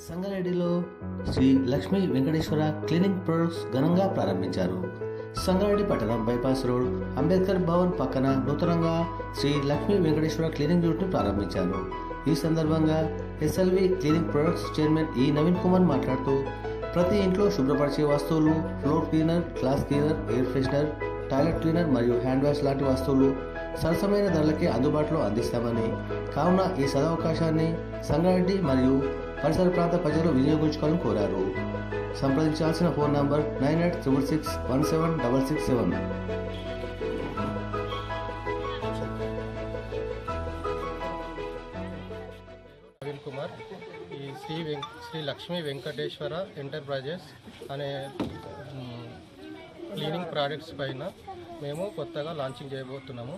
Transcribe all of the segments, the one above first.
సంగారెడ్డిలో Shri Lakshmi Venkateswara cleaning products ఘనంగా ప్రారంభించారు. సంగారెడ్డి పట్టణం బైపాస్ రోడ్ అంబేద్కర్ భవన్ పక్కన నూతనంగా శ్రీ లక్ష్మీ వెంకటేశ్వర క్లీనింగ్ యూనిట్ను ప్రారంభించారు. ఈ సందర్భంగా ఎస్ఎల్వి క్లీనింగ్ ప్రొడక్ట్స్ చైర్మన్ ఈ నవీన్ కుమార్ మాట్లాడుతూ, ప్రతి ఇంట్లో శుభ్రపరిచే వస్తువులు, floor cleaner, glass cleaner, air freshener, toilet cleaner మరియు హ్యాండ్ వాష్ లాంటి వస్తువులు సరసమైన ధరలకే అందుబాటులో అందిస్తామని, కావున ఈ సదవకాశాన్ని సంగారెడ్డి మరియు పరిసర ప్రాంత ప్రజలు వినియోగించుకోవాలని కోరారు. సంప్రదించాల్సిన ఫోన్ నంబర్ 9866617667. నవీన్ కుమార్. ఈ శ్రీ లక్ష్మీ వెంకటేశ్వర ఎంటర్ప్రైజెస్ అనే క్లీనింగ్ ప్రోడక్ట్స్ పైన మేము కొత్తగా లాంచింగ్ చేయబోతున్నాము.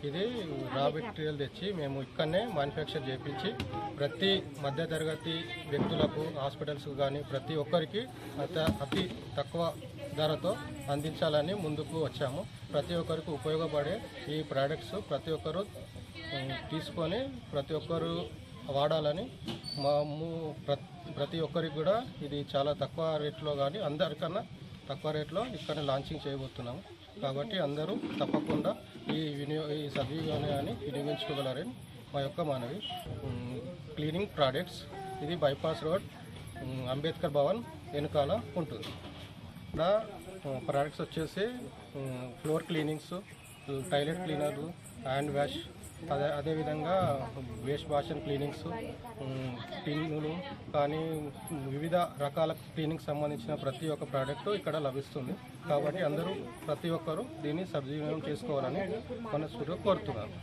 ఇది రా మెటీరియల్ తెచ్చి మేము ఇక్కడనే మ్యానుఫ్యాక్చర్ చేయించి ప్రతి మధ్యతరగతి వ్యక్తులకు, హాస్పిటల్స్కు కానీ ప్రతి ఒక్కరికి అతి తక్కువ ధరతో అందించాలని ముందుకు వచ్చాము. ప్రతి ఒక్కరికి ఉపయోగపడే ఈ ప్రోడక్ట్స్ ప్రతి ఒక్కరు తీసుకొని ప్రతి ఒక్కరు వాడాలని ప్రతి ఒక్కరికి కూడా ఇది చాలా తక్కువ రేట్లో కానీ అందరికన్నా తక్కువ రేట్లో ఇక్కడ లాంచింగ్ చేయబోతున్నాము. కాబట్టి అందరూ తప్పకుండా ఈ సద్వినియోగాన్ని వినియోగించుకోగలరని మా యొక్క మనవి. క్లీనింగ్ ప్రోడక్ట్స్ ఇది బైపాస్ రోడ్ అంబేద్కర్ భవన్ వెనుకాల ఉంటుంది. నా ప్రోడక్ట్స్ వచ్చేసి ఫ్లోర్ క్లీనింగ్స్, టాయిలెట్ క్లీనర్లు, హ్యాండ్ వాష్, అదేవిధంగా వేస్ట్ బాషన్ క్లీనింగ్స్, టిన్నులు కానీ వివిధ రకాల క్లీనింగ్ సంబంధించిన ప్రతి ఒక్క ప్రోడక్ట్ ఇక్కడ లభిస్తుంది. కాబట్టి అందరూ ప్రతి ఒక్కరూ దీన్ని సద్వినియోగం చేసుకోవాలని మనస్ఫూర్తిగా కోరుతున్నాను.